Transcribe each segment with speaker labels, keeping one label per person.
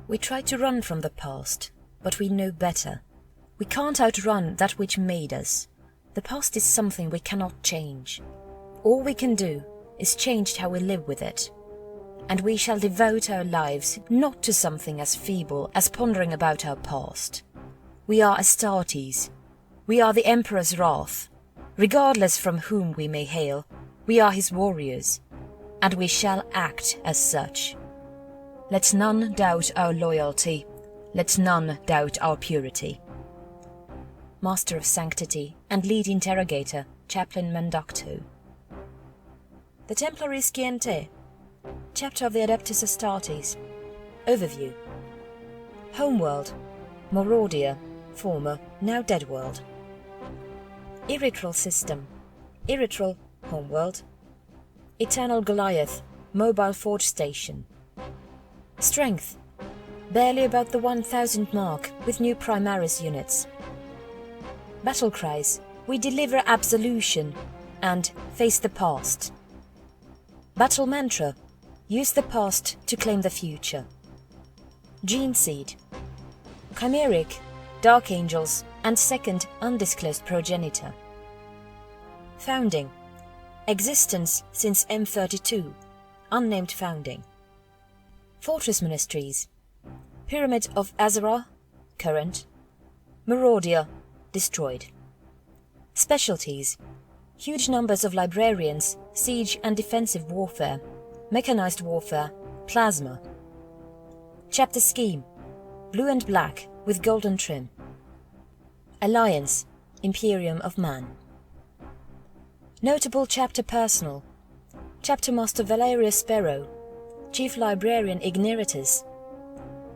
Speaker 1: We try to run from the past, but we know better. We can't outrun that which made us. The past is something we cannot change. All we can do is change how we live with it. And we shall devote our lives not to something as feeble as pondering about our past. We are Astartes. We are the Emperor's wrath. Regardless from whom we may hail, we are his warriors, and we shall act as such. Let none doubt our loyalty. Let none doubt our purity. Master of Sanctity and Lead Interrogator, Chaplain Manducto. The Templarii Scientae. Chapter of the Adeptus Astartes. Overview. Homeworld. Morordia, former, now dead world. Erytral system. Erytral, homeworld. Eternal Goliath, mobile forge station. Strength. Barely about the 1000 mark with new Primaris units. Battle cries, we deliver absolution, and face the past. Battle mantra, use the past to claim the future. Gene seed. Chimeric, dark angels, and second undisclosed progenitor. Founding. Existence since M32, unnamed founding. Fortress monasteries. Pyramid of Azara, current. Morordia, destroyed. Specialties. Huge numbers of librarians, siege and defensive warfare, mechanized warfare, plasma. Chapter scheme. Blue and black with golden trim. Alliance, Imperium of Man. Notable chapter personnel. Chapter Master Valery Parshin, Chief Librarian Igneratus,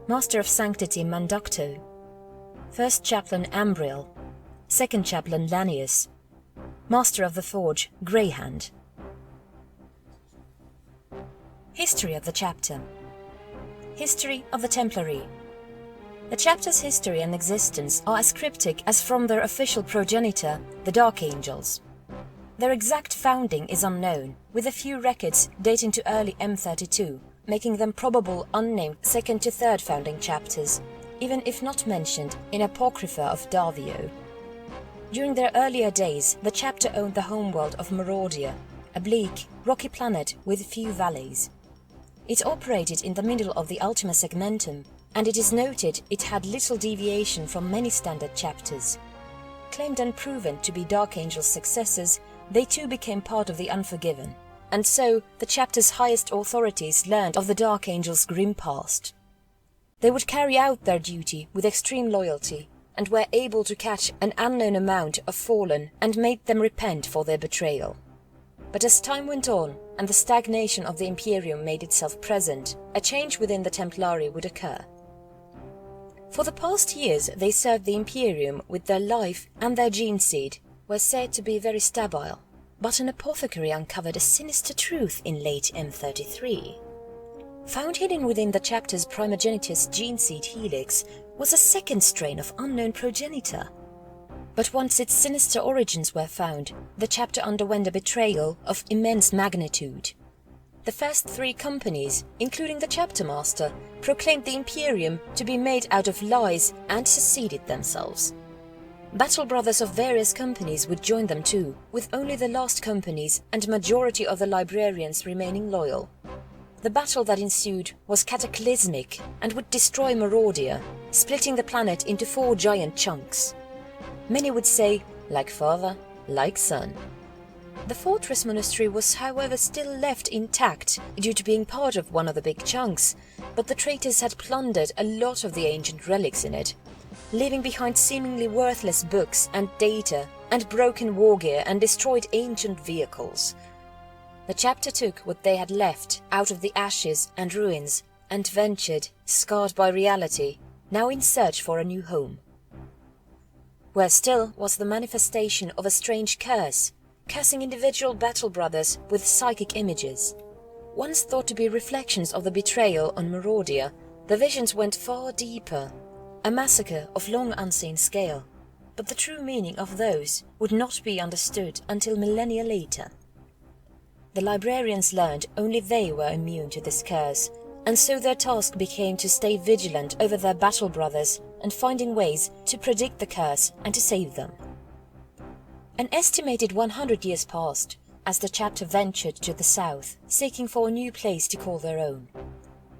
Speaker 1: Master of Sanctity Manducto, First Chaplain Ambriel, Second Chaplain Lanius, Master of the Forge Greyhand. History of the chapter. History of the Templarii. The chapter's history and existence are as cryptic as from their official progenitor, the Dark Angels. Their exact founding is unknown, with a few records dating to early M32, making them probable unnamed second to third founding chapters, even if not mentioned in Apocrypha of Davio. During their earlier days, the chapter owned the homeworld of Morordia, a bleak, rocky planet with few valleys. It operated in the middle of the Ultima Segmentum, and it is noted it had little deviation from many standard chapters. Claimed and proven to be Dark Angel's successors, they too became part of the Unforgiven, and so the chapter's highest authorities learned of the Dark Angel's grim past. They would carry out their duty with extreme loyalty, and were able to catch an unknown amount of fallen and made them repent for their betrayal. But as time went on, and the stagnation of the Imperium made itself present, a change within the Templarii would occur. For the past years they served the Imperium with their life, and their gene seed were said to be very stabile, but an apothecary uncovered a sinister truth in late M33. Found hidden within the chapter's primogenitus gene seed helix was a second strain of unknown progenitor. But once its sinister origins were found, the chapter underwent a betrayal of immense magnitude. The first three companies, including the chapter master, proclaimed the Imperium to be made out of lies and seceded themselves. Battle brothers of various companies would join them too, with only the last companies and majority of the librarians remaining loyal. The battle that ensued was cataclysmic and would destroy Morordia, splitting the planet into 4 giant chunks. Many would say, like father, like son. The fortress monastery was however still left intact due to being part of one of the big chunks, but the traitors had plundered a lot of the ancient relics in it, leaving behind seemingly worthless books and data and broken war gear and destroyed ancient vehicles. The chapter took what they had left out of the ashes and ruins and ventured, scarred by reality, now in search for a new home. Where still was the manifestation of a strange curse, cursing individual battle brothers with psychic images. Once thought to be reflections of the betrayal on Morordia, the visions went far deeper, a massacre of long unseen scale, but the true meaning of those would not be understood until millennia later. The librarians learned only they were immune to this curse, and so their task became to stay vigilant over their battle brothers and finding ways to predict the curse and to save them. An estimated 100 years passed as the chapter ventured to the south, seeking for a new place to call their own.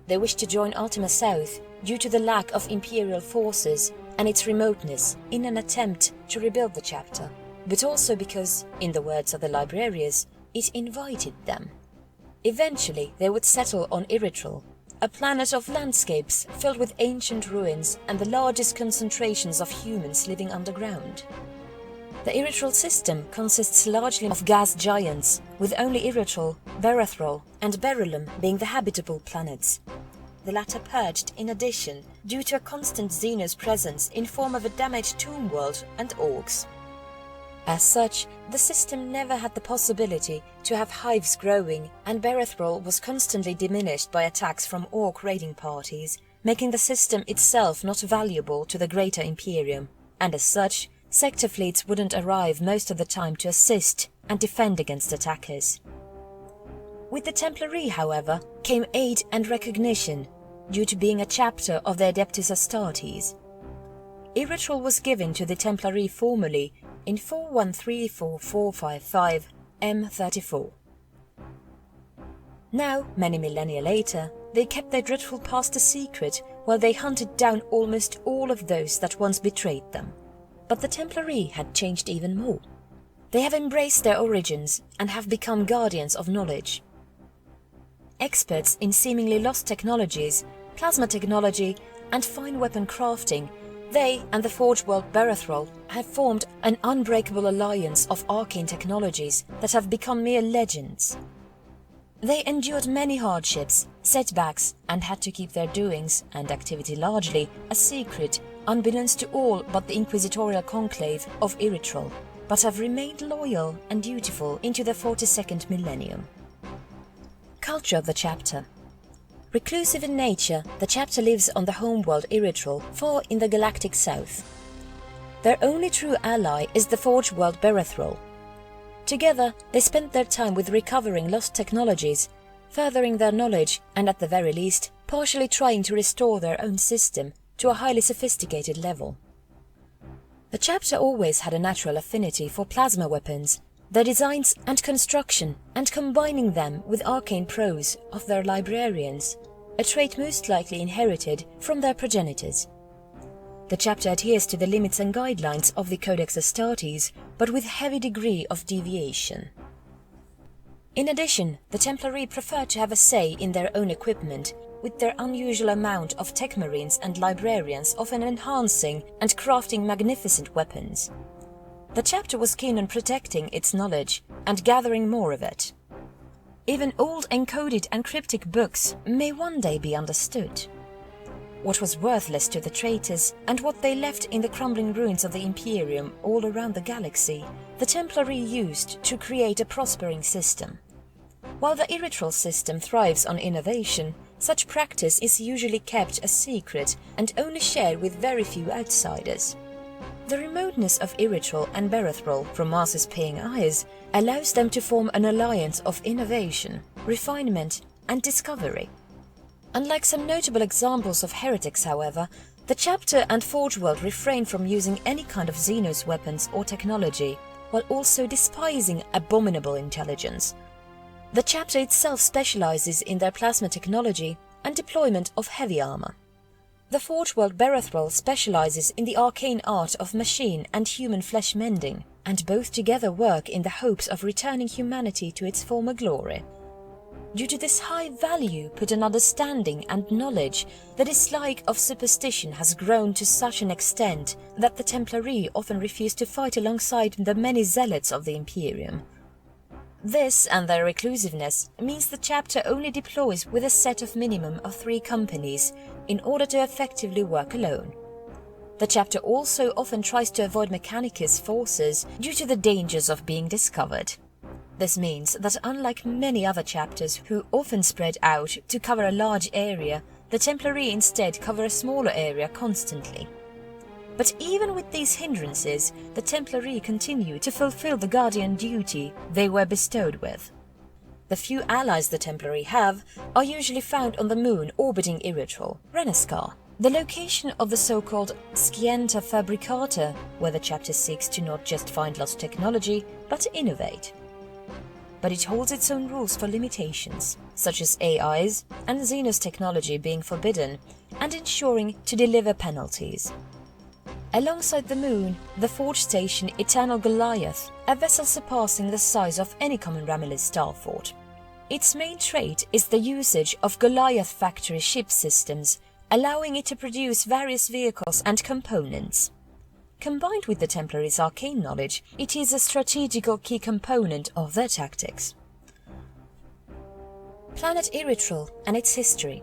Speaker 1: They wished to join Ultima South due to the lack of imperial forces and its remoteness in an attempt to rebuild the chapter, but also because, in the words of the librarians, it invited them. Eventually they would settle on Eritral, a planet of landscapes filled with ancient ruins and the largest concentrations of humans living underground. The Eritral system consists largely of gas giants, with only Eritral, Berethrol and Berylum being the habitable planets. The latter purged in addition due to a constant Xenos presence in form of a damaged homeworld and orcs. As such, the system never had the possibility to have hives growing, and Berethrol was constantly diminished by attacks from orc raiding parties, making the system itself not valuable to the greater Imperium, and as such, sector fleets wouldn't arrive most of the time to assist and defend against attackers. With the Templarii, however, came aid and recognition, due to being a chapter of the Adeptus Astartes. Eritral was given to the Templarii formally in 4134-455 M34. Now, many millennia later, they kept their dreadful past a secret while they hunted down almost all of those that once betrayed them. But the Templarii had changed even more. They have embraced their origins and have become guardians of knowledge. Experts in seemingly lost technologies, plasma technology and fine weapon crafting, they and the Forge World Berethrol have formed an unbreakable alliance of arcane technologies that have become mere legends. They endured many hardships, setbacks, and had to keep their doings and activity largely a secret, unbeknownst to all but the inquisitorial conclave of Eritral, but have remained loyal and dutiful into the 42nd millennium. Culture of the chapter. Reclusive in nature, the chapter lives on the homeworld Eritral, far in the galactic south. Their only true ally is the Forge World Berethrol. Together, they spend their time with recovering lost technologies, furthering their knowledge and, at the very least, partially trying to restore their own system to a highly sophisticated level. The chapter always had a natural affinity for plasma weapons, their designs and construction, and combining them with arcane prose of their librarians, a trait most likely inherited from their progenitors. The chapter adheres to the limits and guidelines of the Codex Astartes, but with heavy degree of deviation. In addition, the Templarii prefer to have a say in their own equipment, with their unusual amount of tech marines and librarians often enhancing and crafting magnificent weapons. The chapter was keen on protecting its knowledge and gathering more of it. Even old encoded and cryptic books may one day be understood. What was worthless to the traitors and what they left in the crumbling ruins of the Imperium all around the galaxy, the Templarii used to create a prospering system. While the Eritral system thrives on innovation, such practice is usually kept a secret and only shared with very few outsiders. The remoteness of Eritral and Berethrol from Mars's paying eyes allows them to form an alliance of innovation, refinement and discovery. Unlike some notable examples of heretics, however, the chapter and Forge World refrain from using any kind of Xenos weapons or technology, while also despising abominable intelligence. The chapter itself specializes in their plasma technology and deployment of heavy armor. The Forge World Berethrol specializes in the arcane art of machine and human flesh mending, and both together work in the hopes of returning humanity to its former glory. Due to this high value put on understanding and knowledge, the dislike of superstition has grown to such an extent that the Templarii often refuse to fight alongside the many zealots of the Imperium. This and their reclusiveness means the chapter only deploys with a set of minimum of 3 companies in order to effectively work alone. The chapter also often tries to avoid Mechanicus forces due to the dangers of being discovered. This means that unlike many other chapters who often spread out to cover a large area, the Templarii instead cover a smaller area constantly. But even with these hindrances, the Templarii continue to fulfill the guardian duty they were bestowed with. The few allies the Templari have are usually found on the moon orbiting Eritreal, Renescar, the location of the so-called Scientia Fabricata, where the chapter seeks to not just find lost technology, but to innovate. But it holds its own rules for limitations, such as AIs and Xenos technology being forbidden, and ensuring to deliver penalties. Alongside the moon, the forge station Eternal Goliath, a vessel surpassing the size of any common Ramillis starfort. Its main trait is the usage of Goliath factory ship systems, allowing it to produce various vehicles and components. Combined with the Templari's arcane knowledge, it is a strategical key component of their tactics. Planet Eritreal and its history.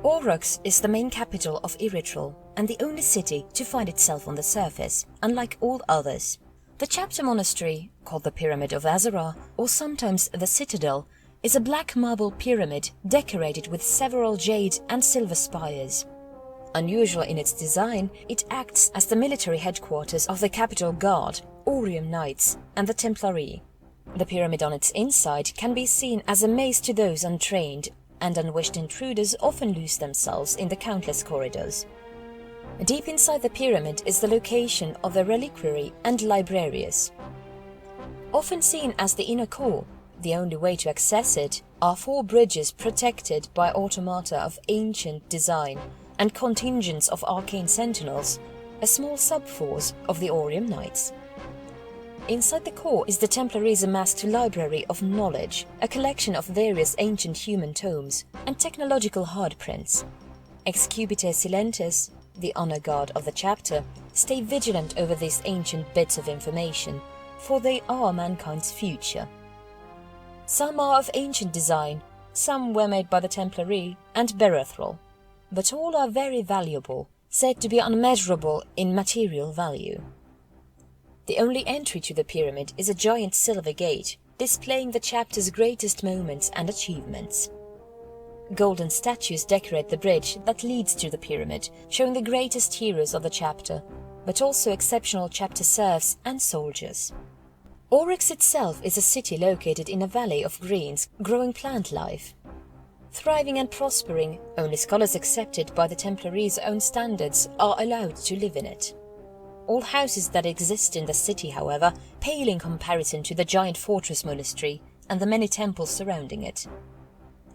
Speaker 1: Aurochs is the main capital of Eritreal and the only city to find itself on the surface, unlike all others. The chapter monastery, called the Pyramid of Azara, or sometimes the Citadel, is a black marble pyramid decorated with several jade and silver spires. Unusual in its design, it acts as the military headquarters of the capital guard, Orium Knights, and the Templarii. The pyramid on its inside can be seen as a maze to those untrained, and unwished intruders often lose themselves in the countless corridors. Deep inside the pyramid is the location of the reliquary and librarius. Often seen as the inner core, the only way to access it are 4 bridges protected by automata of ancient design and contingents of arcane sentinels, a small sub-force of the Orium Knights. Inside the core is the Templari's amassed library of knowledge, a collection of various ancient human tomes and technological hardprints. Excubite Silentes, the honor guard of the chapter, stay vigilant over these ancient bits of information, for they are mankind's future. Some are of ancient design, some were made by the Templari and Berethral, but all are very valuable, said to be unmeasurable in material value. The only entry to the pyramid is a giant silver gate, displaying the chapter's greatest moments and achievements. Golden statues decorate the bridge that leads to the pyramid, showing the greatest heroes of the chapter, but also exceptional chapter serfs and soldiers. Oryx itself is a city located in a valley of greens, growing plant life. Thriving and prospering, only scholars accepted by the Templari's own standards are allowed to live in it. All houses that exist in the city, however, pale in comparison to the giant fortress monastery and the many temples surrounding it.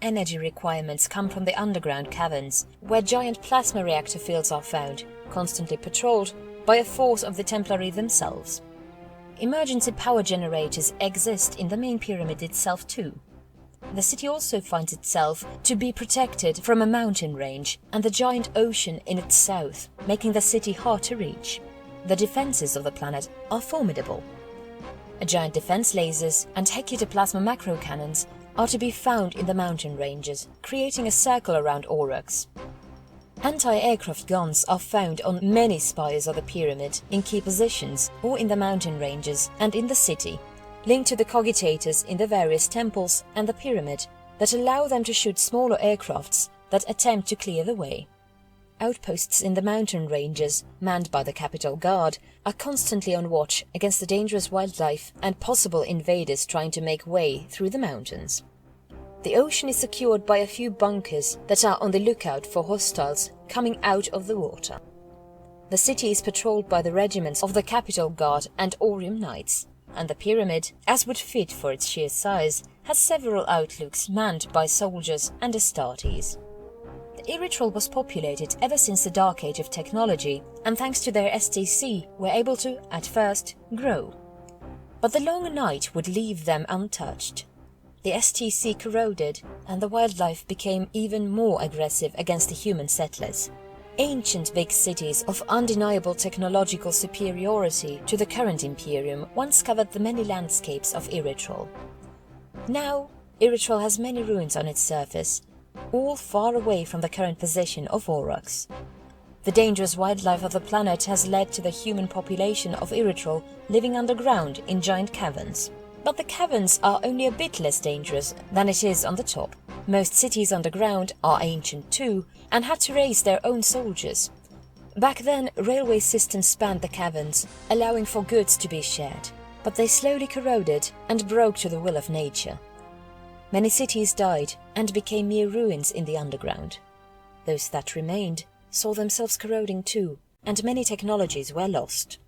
Speaker 1: Energy requirements come from the underground caverns, where giant plasma reactor fields are found, constantly patrolled by a force of the Templari themselves. Emergency power generators exist in the main pyramid itself too. The city also finds itself to be protected from a mountain range and the giant ocean in its south, making the city hard to reach. The defenses of the planet are formidable. Giant defense lasers and hecutoplasma macro cannons are to be found in the mountain ranges, creating a circle around Aurochs. Anti-aircraft guns are found on many spires of the pyramid in key positions or in the mountain ranges and in the city, linked to the cogitators in the various temples and the pyramid that allow them to shoot smaller aircrafts that attempt to clear the way. Outposts in the mountain ranges, manned by the capital guard, are constantly on watch against the dangerous wildlife and possible invaders trying to make way through the mountains. The ocean is secured by a few bunkers that are on the lookout for hostiles coming out of the water. The city is patrolled by the regiments of the capital guard and Orium Knights, and the pyramid, as would fit for its sheer size, has several outlooks manned by soldiers and Astartes. Eritreal was populated ever since the Dark Age of technology, and thanks to their STC were able to, at first, grow. But the long night would leave them untouched. The STC corroded, and the wildlife became even more aggressive against the human settlers. Ancient big cities of undeniable technological superiority to the current Imperium once covered the many landscapes of Eritreal. Now, Eritreal has many ruins on its surface, all far away from the current position of Aurochs. The dangerous wildlife of the planet has led to the human population of Eritreal living underground in giant caverns. But the caverns are only a bit less dangerous than it is on the top. Most cities underground are ancient too, and had to raise their own soldiers. Back then, railway systems spanned the caverns, allowing for goods to be shared, but they slowly corroded and broke to the will of nature. Many cities died and became mere ruins in the underground. Those that remained saw themselves corroding too, and many technologies were lost.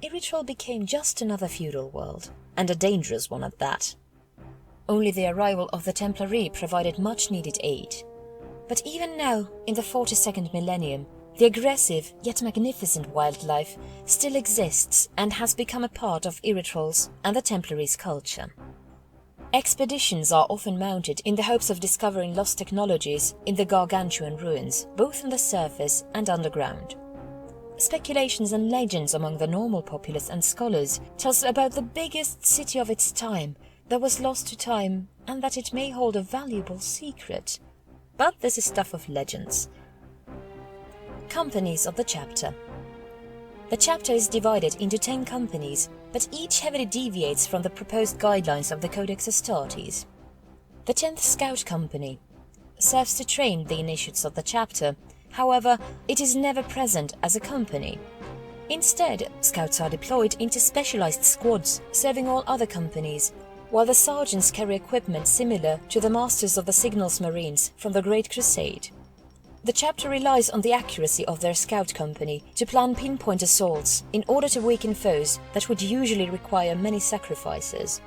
Speaker 1: Eritreal became just another feudal world, and a dangerous one at that. Only the arrival of the Templarii provided much-needed aid. But even now, in the 42nd millennium, the aggressive yet magnificent wildlife still exists and has become a part of Eritreal's and the Templari's culture. Expeditions are often mounted in the hopes of discovering lost technologies in the gargantuan ruins, both on the surface and underground. Speculations and legends among the normal populace and scholars tells about the biggest city of its time that was lost to time and that it may hold a valuable secret. But this is stuff of legends. Companies of the chapter. The chapter is divided into 10 companies, but each heavily deviates from the proposed guidelines of the Codex Astartes. The 10th Scout Company serves to train the initiates of the chapter, however, it is never present as a company. Instead, scouts are deployed into specialized squads serving all other companies, while the sergeants carry equipment similar to the Masters of the Signals Marines from the Great Crusade. The chapter relies on the accuracy of their scout company to plan pinpoint assaults in order to weaken foes that would usually require many sacrifices.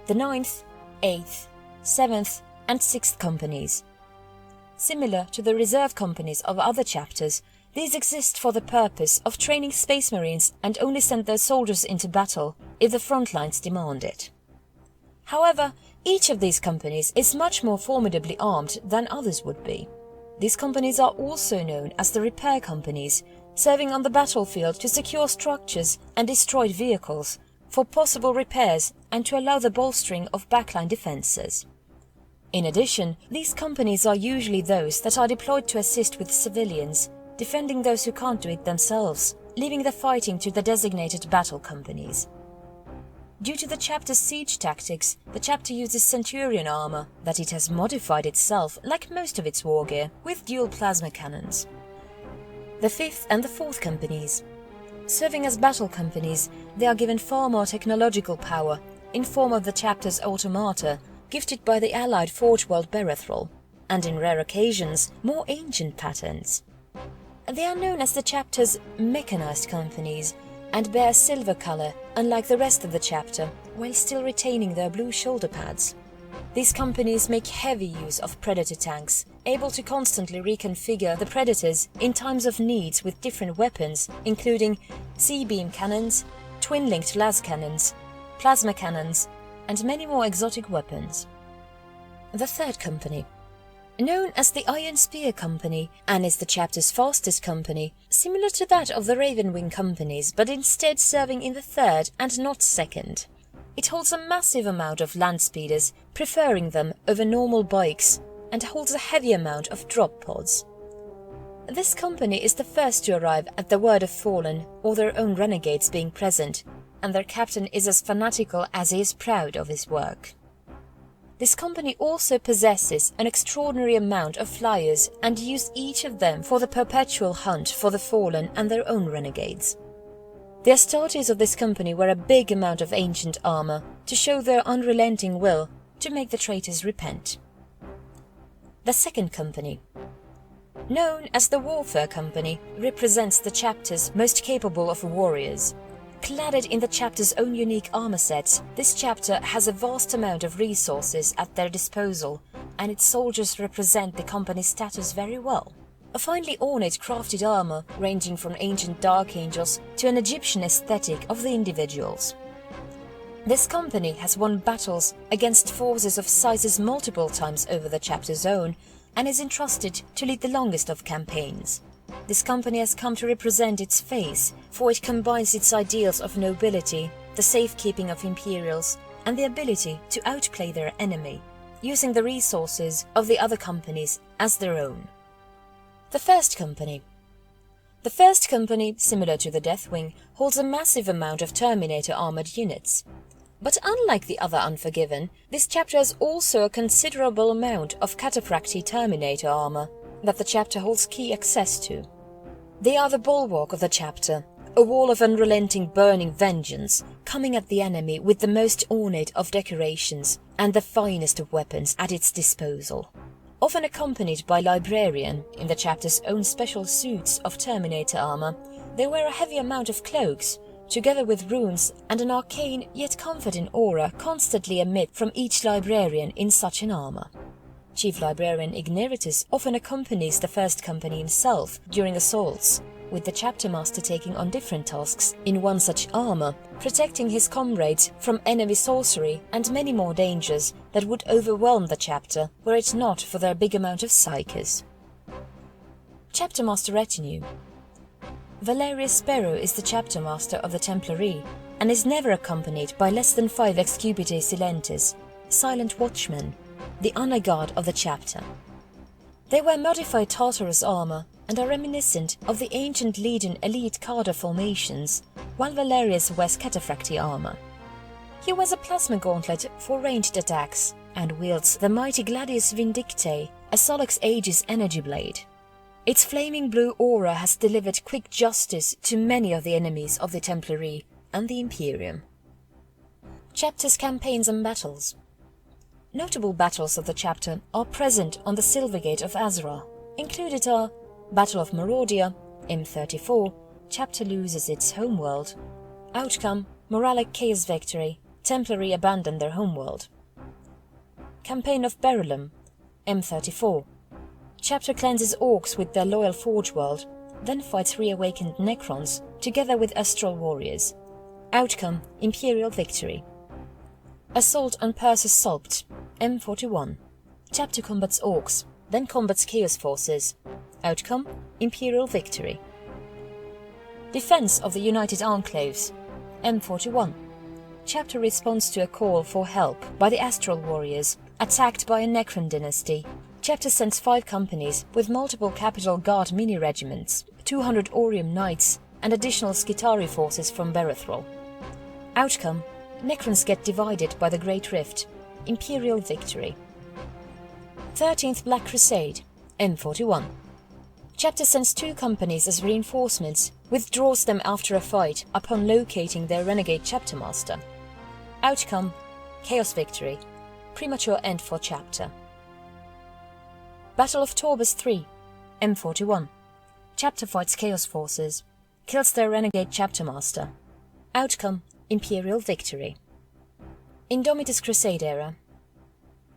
Speaker 1: The 9th, 8th, 7th and 6th companies. Similar to the reserve companies of other chapters, these exist for the purpose of training Space Marines and only send their soldiers into battle if the front lines demand it. However, each of these companies is much more formidably armed than others would be. These companies are also known as the repair companies, serving on the battlefield to secure structures and destroyed vehicles for possible repairs and to allow the bolstering of backline defenses. In addition, these companies are usually those that are deployed to assist with civilians, defending those who can't do it themselves, leaving the fighting to the designated battle companies. Due to the chapter's siege tactics, the chapter uses Centurion armor that it has modified itself, like most of its war gear, with dual plasma cannons. The 5th and the 4th companies. Serving as battle companies, they are given far more technological power, in form of the chapter's automata, gifted by the allied Forge World Berethrol, and in rare occasions, more ancient patterns. They are known as the chapter's mechanized companies, and bear silver color, unlike the rest of the chapter, while still retaining their blue shoulder pads. These companies make heavy use of predator tanks, able to constantly reconfigure the predators in times of needs with different weapons, including C-beam cannons, twin-linked las cannons, plasma cannons, and many more exotic weapons. The 3rd company. Known as the Iron Spear Company, and is the chapter's fastest company, similar to that of the Ravenwing companies, but instead serving in the 3rd and not 2nd. It holds a massive amount of land speeders, preferring them over normal bikes, and holds a heavy amount of drop pods. This company is the first to arrive at the Word of Fallen, or their own renegades being present, and their captain is as fanatical as he is proud of his work. This company also possesses an extraordinary amount of flyers and use each of them for the perpetual hunt for the fallen and their own renegades. The Astartes of this company wear a big amount of ancient armor to show their unrelenting will to make the traitors repent. The 2nd company. Known as the Warfare Company, represents the chapter's most capable of warriors. Cladded in the chapter's own unique armor sets, this chapter has a vast amount of resources at their disposal, and its soldiers represent the company's status very well. A finely ornate crafted armor, ranging from ancient dark angels to an Egyptian aesthetic of the individuals. This company has won battles against forces of sizes multiple times over the chapter's own, and is entrusted to lead the longest of campaigns. This company has come to represent its face, for it combines its ideals of nobility, the safekeeping of Imperials, and the ability to outplay their enemy, using the resources of the other companies as their own. The 1st company. The 1st company, similar to the Deathwing, holds a massive amount of Terminator armored units. But unlike the other Unforgiven, this chapter has also a considerable amount of Cataphractii Terminator armor that the chapter holds key access to. They are the bulwark of the chapter, A wall of unrelenting burning vengeance, coming at the enemy with the most ornate of decorations and the finest of weapons at its disposal. Often accompanied by librarian in the chapter's own special suits of Terminator armor, they wear a heavy amount of cloaks, together with runes and an arcane yet comforting aura constantly emit from each librarian in such an armor. Chief Librarian Ignaritus often accompanies the first company himself during assaults, with the chapter master taking on different tasks in one such armor, protecting his comrades from enemy sorcery and many more dangers that would overwhelm the chapter were it not for their big amount of psychers. Chapter Master Retinue. Valery Sparrow is the chapter master of the Templarii and is never accompanied by less than 5 Excubite Silentes, silent watchmen, the honor guard of the chapter. They wear modified Tartarus armor and are reminiscent of the ancient Legion elite cadre formations, while Valerius wears cataphracti armor. He wears a plasma gauntlet for ranged attacks and wields the mighty Gladius Vindictae, a Solix Aegis energy blade. Its flaming blue aura has delivered quick justice to many of the enemies of the Templarii and the Imperium. Chapter's campaigns and battles. Notable battles of the chapter are present on the Silvergate of Azra. Included are Battle of Maraudia, M34, chapter loses its homeworld. Outcome, Moralic Chaos Victory, Templarii abandon their homeworld. Campaign of Berylum, M34. Chapter cleanses orcs with their loyal Forge World, then fights reawakened Necrons together with Astral Warriors. Outcome, Imperial Victory. Assault on Persis Sulpt, M41. Chapter combats orcs, then combats Chaos Forces. Outcome, Imperial Victory. Defense of the United Enclaves, M41. Chapter responds to a call for help by the Astral Warriors, attacked by a Necron dynasty. Chapter sends 5 companies with multiple Capital Guard mini-regiments, 200 Orium Knights, and additional Skitarii forces from Berethrol. Outcome, Necrons get divided by the Great Rift. Imperial Victory. 13th Black Crusade, M41. Chapter sends 2 companies as reinforcements, withdraws them after a fight upon locating their renegade chapter master. Outcome, Chaos Victory. Premature end for chapter. Battle of Torbus 3, M41. Chapter fights Chaos Forces, kills their renegade chapter master. Outcome, Imperial Victory. Indomitus Crusade era.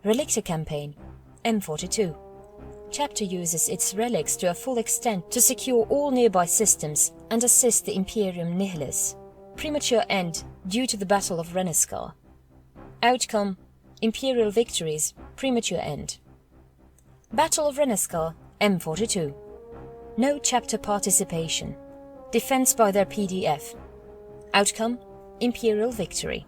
Speaker 1: Relicta campaign, M42. Chapter uses its relics to a full extent to secure all nearby systems and assist the Imperium Nihilis. Premature end due to the Battle of Renescar. Outcome, Imperial victories, premature end. Battle of Renescar, M42. No chapter participation. Defense by their PDF. Outcome, Imperial victory.